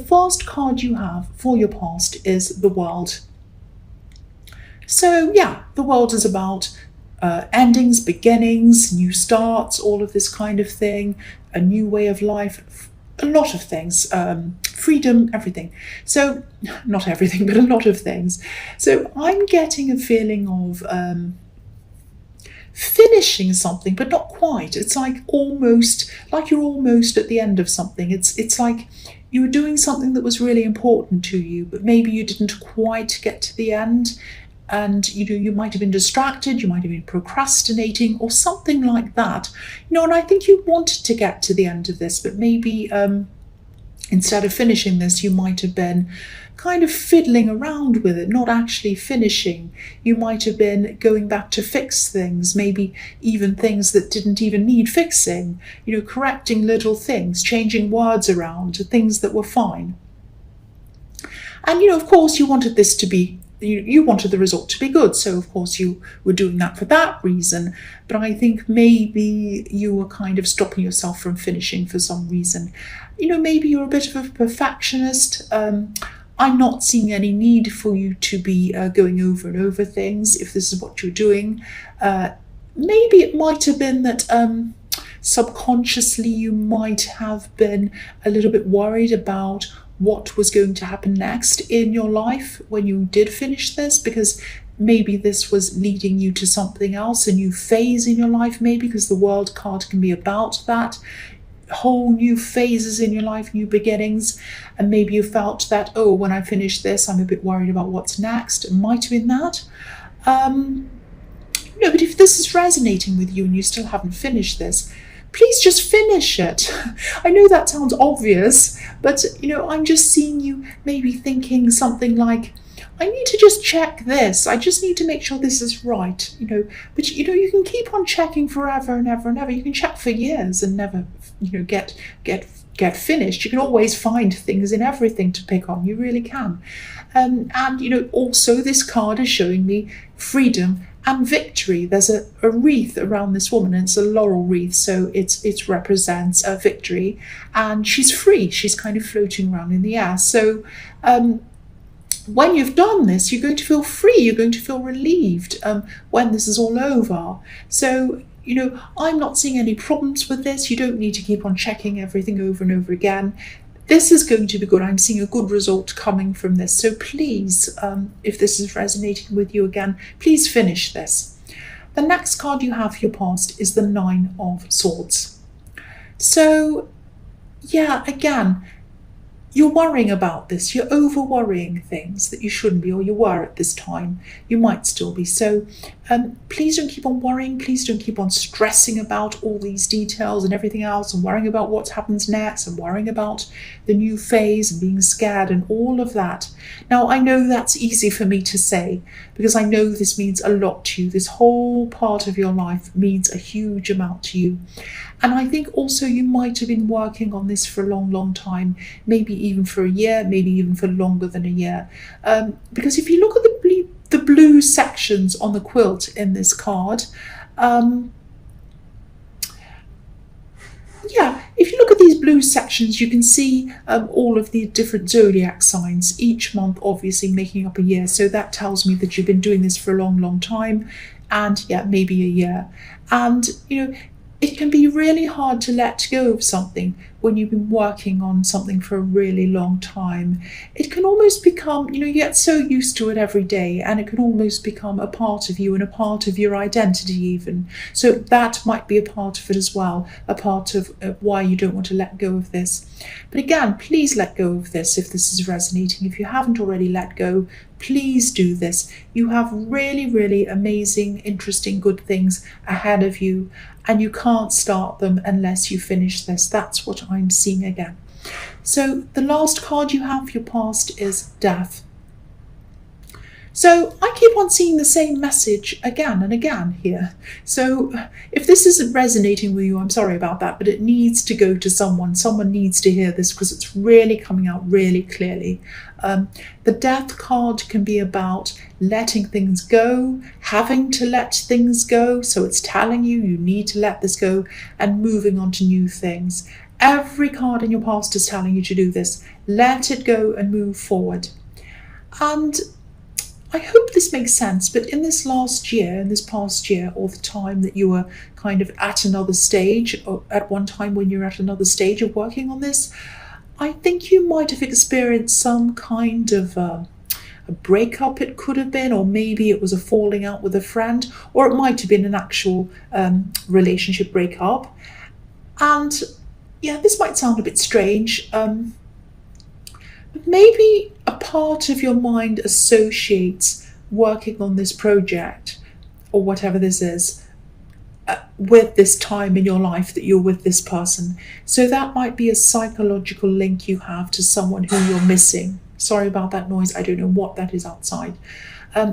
first card you have for your past is the World. So yeah, the World is about endings, beginnings, new starts, all of this kind of thing, a new way of life, a lot of things, freedom, everything. So, not everything, but a lot of things. So I'm getting a feeling of finishing something, but not quite. It's like you're almost at the end of something. It's like you were doing something that was really important to you, but maybe you didn't quite get to the end. And you might have been distracted, you might have been procrastinating or something like that. And I think you wanted to get to the end of this, but maybe instead of finishing this, you might have been kind of fiddling around with it, not actually finishing. You might have been going back to fix things, maybe even things that didn't even need fixing, correcting little things, changing words around, things that were fine. And, of course, you wanted this to be you wanted the result to be good, so of course you were doing that for that reason. But I think maybe you were kind of stopping yourself from finishing for some reason. Maybe you're a bit of a perfectionist. I'm not seeing any need for you to be going over and over things if this is what you're doing. Maybe it might have been that subconsciously you might have been a little bit worried about what was going to happen next in your life when you did finish this, because maybe this was leading you to something else, a new phase in your life, maybe, because the World card can be about that, whole new phases in your life, new beginnings. And maybe you felt that, when I finish this, I'm a bit worried about what's next. It might have been that. But if this is resonating with you and you still haven't finished this, please just finish it. I know that sounds obvious, but I'm just seeing you maybe thinking something like, I need to just check this. I just need to make sure this is right, But you can keep on checking forever and ever and ever. You can check for years and never, get finished. You can always find things in everything to pick on. You really can. And also this card is showing me freedom and victory. There's a wreath around this woman, and it's a laurel wreath, so it represents a victory, and she's free. She's kind of floating around in the air. So when you've done this, you're going to feel free. You're going to feel relieved when this is all over. So I'm not seeing any problems with this. You don't need to keep on checking everything over and over again. This is going to be good. I'm seeing a good result coming from this. So please, if this is resonating with you again, please finish this. The next card you have for your past is the 9 of Swords. So, yeah, again, you're worrying about this. You're over-worrying things that you shouldn't be, or you were at this time. You might still be. So please don't keep on worrying. Please don't keep on stressing about all these details and everything else, and worrying about what happens next, and worrying about the new phase and being scared and all of that. Now, I know that's easy for me to say because I know this means a lot to you. This whole part of your life means a huge amount to you. And I think also you might have been working on this for a long, long time, maybe even for a year, maybe even for longer than a year. Because if you look at the blue sections on the quilt in this card, if you look at these blue sections, you can see all of the different zodiac signs, each month obviously making up a year. So that tells me that you've been doing this for a long, long time, and maybe a year. And, it can be really hard to let go of something when you've been working on something for a really long time. It can almost become, you get so used to it every day, and it can almost become a part of you and a part of your identity even. So that might be a part of it as well, a part of why you don't want to let go of this. But again, please let go of this if this is resonating. If you haven't already let go, please do this. You have really, really amazing, interesting, good things ahead of you, and you can't start them unless you finish this. That's what I'm seeing again. So the last card you have for your past is Death. So I keep on seeing the same message again and again here. So if this isn't resonating with you, I'm sorry about that, but it needs to go to someone. Someone needs to hear this because it's really coming out really clearly. The Death card can be about letting things go, having to let things go. So it's telling you you need to let this go and moving on to new things. Every card in your past is telling you to do this. Let it go and move forward. And I hope this makes sense, but in this past year, or the time that you were kind of at another stage, or at one time when you're at another stage of working on this, I think you might have experienced some kind of a breakup, it could have been, or maybe it was a falling out with a friend, or it might have been an actual relationship breakup. And yeah, this might sound a bit strange, but maybe a part of your mind associates working on this project, or whatever this is, with this time in your life that you're with this person. So that might be a psychological link you have to someone who you're missing. Sorry about that noise. I don't know what that is outside.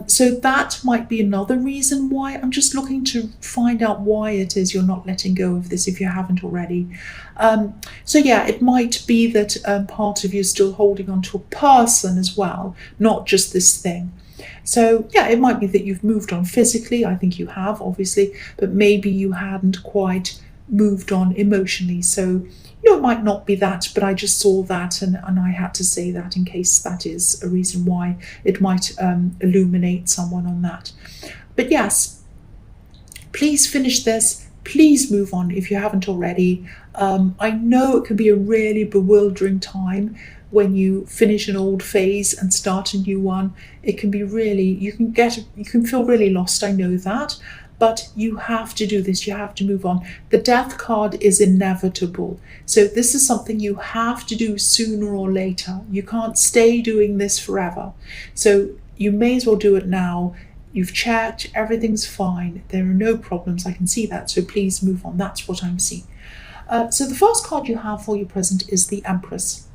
So that might be another reason why. I'm just looking to find out why it is you're not letting go of this if you haven't already. So yeah, it might be that part of you is still holding on to a person as well, not just this thing. So yeah, it might be that you've moved on physically. I think you have, obviously, but maybe you hadn't quite moved on emotionally. So it might not be that, but I just saw that and I had to say that in case that is a reason why it might illuminate someone on that. But yes, please finish this. Please move on if you haven't already. I know it can be a really bewildering time when you finish an old phase and start a new one. It can be really, you can feel really lost, I know that. But you have to do this, you have to move on. The death card is inevitable. So this is something you have to do sooner or later. You can't stay doing this forever. So you may as well do it now. You've checked, everything's fine. There are no problems, I can see that. So please move on, that's what I'm seeing. So the first card you have for your present is the Empress.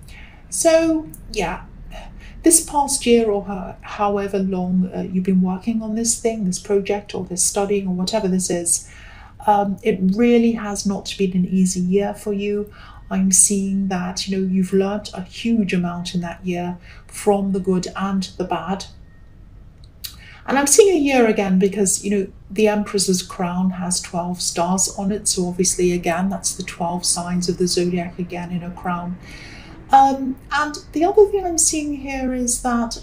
So yeah, this past year or however long you've been working on this thing, this project or this studying or whatever this is, it really has not been an easy year for you. I'm seeing that, you've learnt a huge amount in that year, from the good and the bad. And I'm seeing a year again because, the Empress's crown has 12 stars on it. So obviously, again, that's the 12 signs of the zodiac again in a crown. And the other thing I'm seeing here is that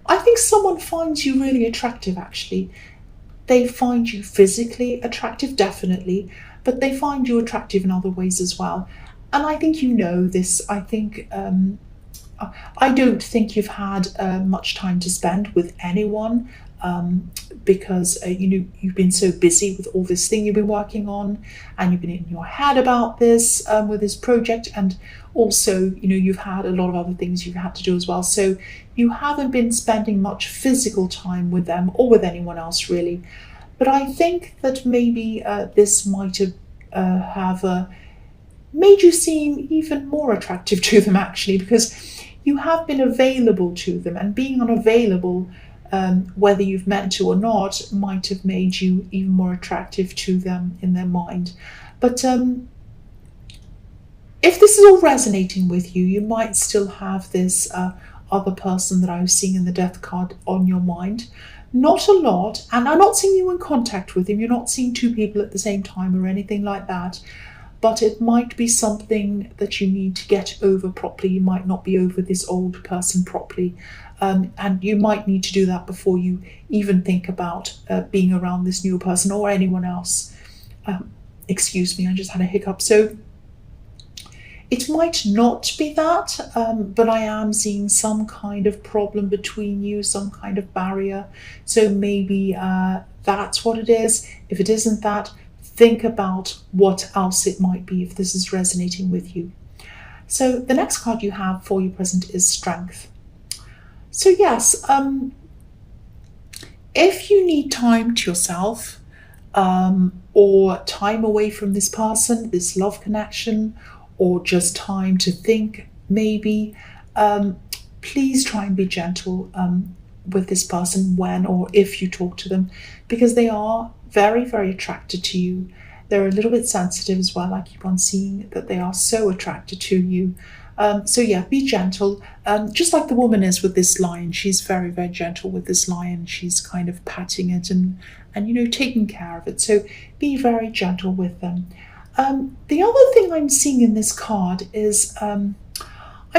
I think someone finds you really attractive, actually. They find you physically attractive, definitely, but they find you attractive in other ways as well. And I think you know this. I think I don't think you've had much time to spend with anyone because you've been so busy with all this thing you've been working on, and you've been in your head about this with this project, and also you've had a lot of other things you've had to do as well. So you haven't been spending much physical time with them or with anyone else really. But I think that maybe this might have made you seem even more attractive to them, actually, because you have been available to them, and being unavailable, whether you've meant to or not, might have made you even more attractive to them in their mind. But if this is all resonating with you, you might still have this other person that I was seeing in the death card on your mind. Not a lot, and I'm not seeing you in contact with him. You're not seeing two people at the same time or anything like that. But it might be something that you need to get over properly. You might not be over this old person properly. And you might need to do that before you even think about being around this new person or anyone else. Excuse me, I just had a hiccup. So it might not be that, but I am seeing some kind of problem between you, some kind of barrier. So maybe that's what it is. If it isn't that, think about what else it might be if this is resonating with you. So the next card you have for your present is Strength. So yes, if you need time to yourself, or time away from this person, this love connection, or just time to think, maybe, please try and be gentle with this person when or if you talk to them, because they are very, very attracted to you. They're a little bit sensitive as well. I keep on seeing that they are so attracted to you. So yeah, be gentle, just like the woman is with this lion. She's very, very gentle with this lion. She's kind of patting it and taking care of it. So be very gentle with them. The other thing I'm seeing in this card is I'm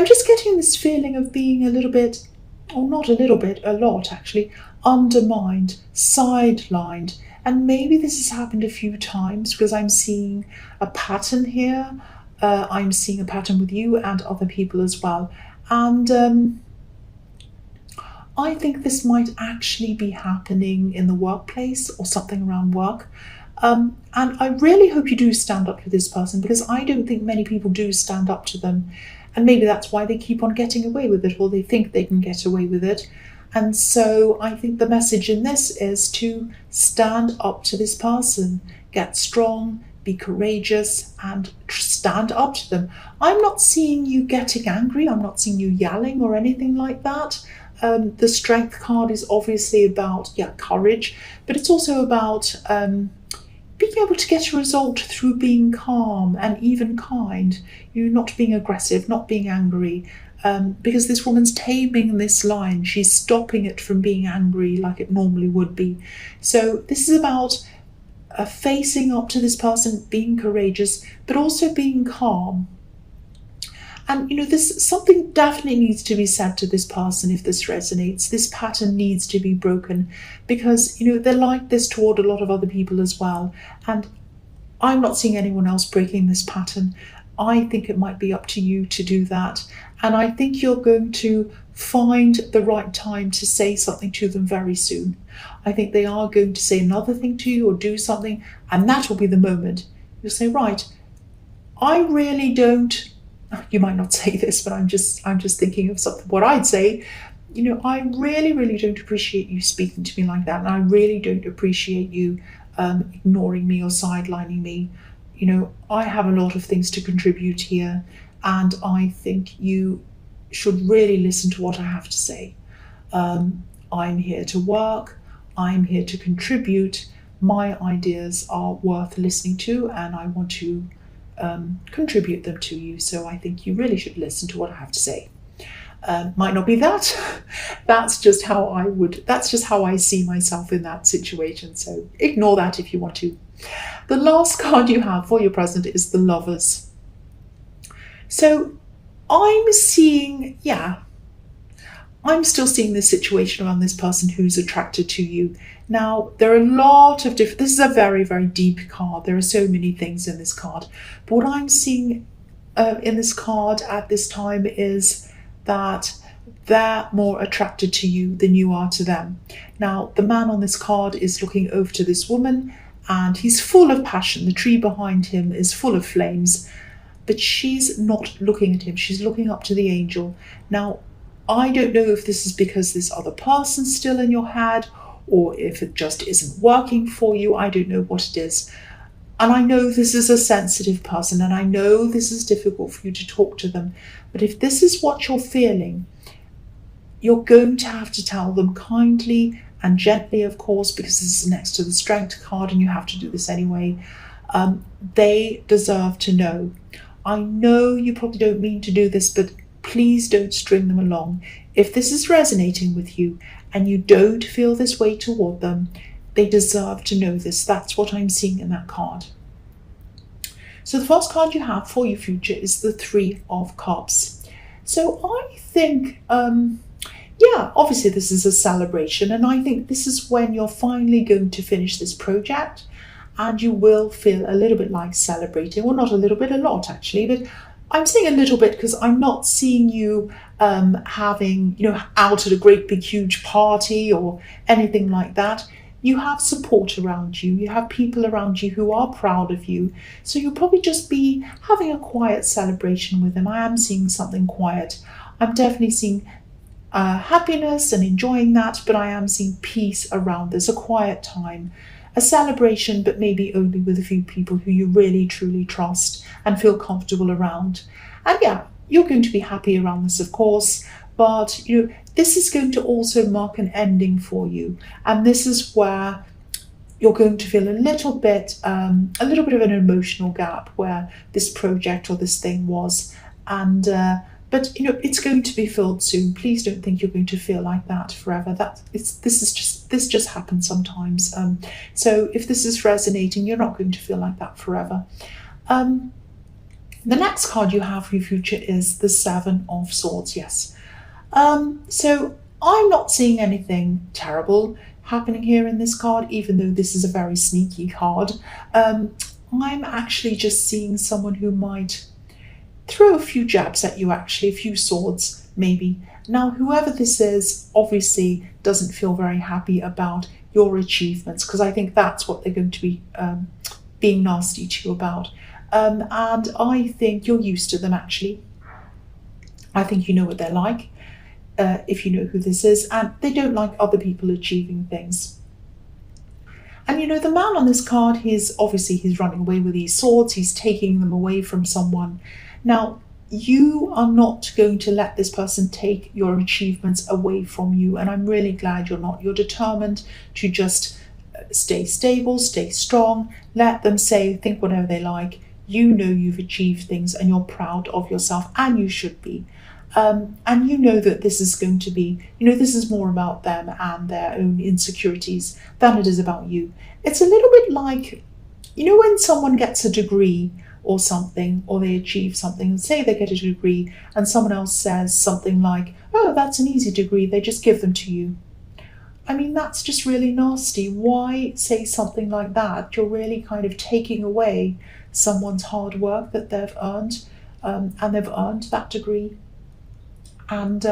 just getting this feeling of being a little bit, or not a little bit, a lot actually, undermined, sidelined. And maybe this has happened a few times because I'm seeing a pattern here. I'm seeing a pattern with you and other people as well. And I think this might actually be happening in the workplace or something around work. And I really hope you do stand up to this person, because I don't think many people do stand up to them. And maybe that's why they keep on getting away with it, or they think they can get away with it. And so I think the message in this is to stand up to this person, get strong, be courageous, and stand up to them. I'm not seeing you getting angry. I'm not seeing you yelling or anything like that. The strength card is obviously about, courage, but it's also about being able to get a result through being calm and even kind. Not being aggressive, not being angry, because this woman's taming this lion. She's stopping it from being angry like it normally would be. So this is about facing up to this person, being courageous, but also being calm. And this, something definitely needs to be said to this person if this resonates. This pattern needs to be broken, because they're like this toward a lot of other people as well. And I'm not seeing anyone else breaking this pattern. I think it might be up to you to do that. And I think you're going to find the right time to say something to them very soon. I think they are going to say another thing to you or do something, and that will be the moment. You'll say, right, I really don't, you might not say this, but I'm just thinking of something, what I'd say. I really, really don't appreciate you speaking to me like that. And I really don't appreciate you ignoring me or sidelining me. I have a lot of things to contribute here, and I think you should really listen to what I have to say. I'm here to work. I'm here to contribute. My ideas are worth listening to, and I want to contribute them to you. So I think you really should listen to what I have to say. Might not be that. That's just how I see myself in that situation. So ignore that if you want to. The last card you have for your present is the Lovers. So I'm seeing, I'm still seeing this situation around this person who's attracted to you. Now, there are a lot of different, this is a very, very deep card. There are so many things in this card. But what I'm seeing in this card at this time is that they're more attracted to you than you are to them. Now, the man on this card is looking over to this woman, and he's full of passion. The tree behind him is full of flames, but she's not looking at him. She's looking up to the angel. Now, I don't know if this is because this other person's still in your head, or if it just isn't working for you. I don't know what it is. And I know this is a sensitive person, and I know this is difficult for you to talk to them. But if this is what you're feeling, you're going to have to tell them kindly and gently, of course, because this is next to the Strength card and you have to do this anyway. They deserve to know. I know you probably don't mean to do this, but please don't string them along. If this is resonating with you and you don't feel this way toward them, they deserve to know this. That's what I'm seeing in that card. So the first card you have for your future is the Three of Cups. So I think, obviously this is a celebration, and I think this is when you're finally going to finish this project, and you will feel a little bit like celebrating. Well, not a little bit, a lot actually, but I'm saying a little bit because I'm not seeing you having, out at a great big huge party or anything like that. You have support around you. You have people around you who are proud of you. So you'll probably just be having a quiet celebration with them. I am seeing something quiet. I'm definitely seeing happiness and enjoying that, but I am seeing peace around this, a quiet time, a celebration, but maybe only with a few people who you really truly trust and feel comfortable around. And you're going to be happy around this, of course, but this is going to also mark an ending for you, and this is where you're going to feel a little bit of an emotional gap where this project or this thing was, and but it's going to be filled soon. Please don't think you're going to feel like that forever. This just happens sometimes. So if this is resonating, you're not going to feel like that forever. Um, the next card you have for your future is the Seven of Swords. Yes. So I'm not seeing anything terrible happening here in this card, even though this is a very sneaky card. I'm actually just seeing someone who might throw a few jabs at you, actually, a few swords, maybe. Now, whoever this is obviously doesn't feel very happy about your achievements, because I think that's what they're going to be being nasty to you about. And I think you're used to them, actually. I think you know what they're like, if you know who this is, and they don't like other people achieving things. And the man on this card, he's running away with these swords, he's taking them away from someone. Now, you are not going to let this person take your achievements away from you, and I'm really glad you're not. You're determined to just stay stable, stay strong, let them think whatever they like. You know you've achieved things and you're proud of yourself, and you should be. And you know that this is going to be, this is more about them and their own insecurities than it is about you. It's a little bit like, when someone gets a degree or something, or they achieve something, say they get a degree and someone else says something like, oh, that's an easy degree, they just give them to you. I mean, that's just really nasty. Why say something like that? You're really kind of taking away someone's hard work that they've earned, and they've earned that degree. And,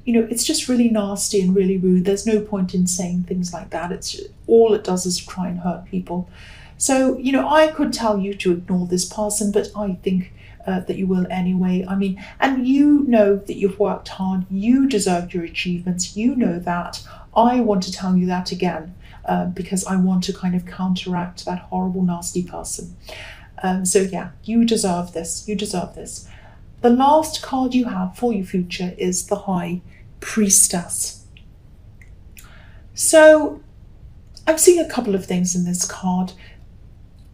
it's just really nasty and really rude. There's no point in saying things like that. All it does is try and hurt people. So, I could tell you to ignore this person, but I think that you will anyway. I mean, and you know that you've worked hard. You deserve your achievements. You know that. I want to tell you that again, because I want to kind of counteract that horrible, nasty person. So yeah, you deserve this. You deserve this. The last card you have for your future is the High Priestess. So I'm seeing a couple of things in this card.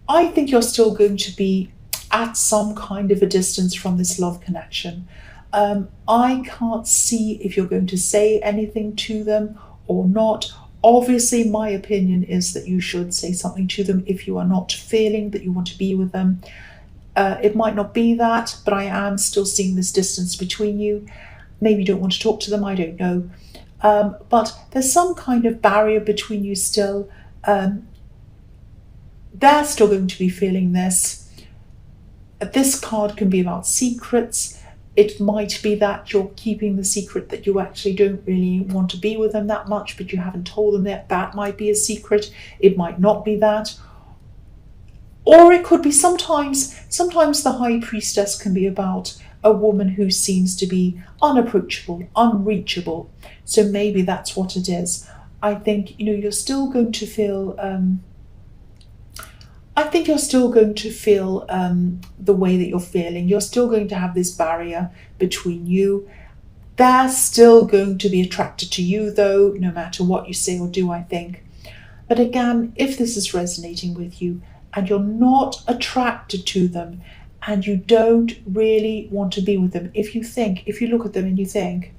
I think you're still going to be at some kind of a distance from this love connection. I can't see if you're going to say anything to them or not. Obviously, my opinion is that you should say something to them if you are not feeling that you want to be with them. It might not be that, but I am still seeing this distance between you. Maybe you don't want to talk to them, I don't know. But there's some kind of barrier between you still. They're still going to be feeling this. This card can be about secrets. It might be that you're keeping the secret that you actually don't really want to be with them that much, but you haven't told them that. That might be a secret. It might not be that. Or it could be sometimes the High Priestess can be about a woman who seems to be unapproachable, unreachable. So maybe that's what it is. I think, you're still going to feel... the way that you're feeling. You're still going to have this barrier between you. They're still going to be attracted to you, though, no matter what you say or do, I think. But again, if this is resonating with you and you're not attracted to them and you don't really want to be with them, if you look at them and you think,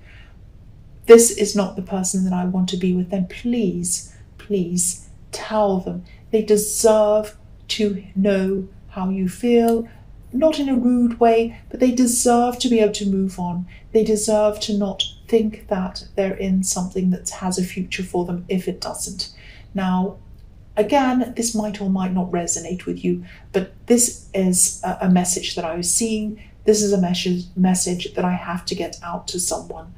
this is not the person that I want to be with, then please, please tell them. They deserve to know how you feel, not in a rude way, but they deserve to be able to move on. They deserve to not think that they're in something that has a future for them if it doesn't. Now, again, this might or might not resonate with you, but this is a message that I was seeing. This is a message that I have to get out to someone.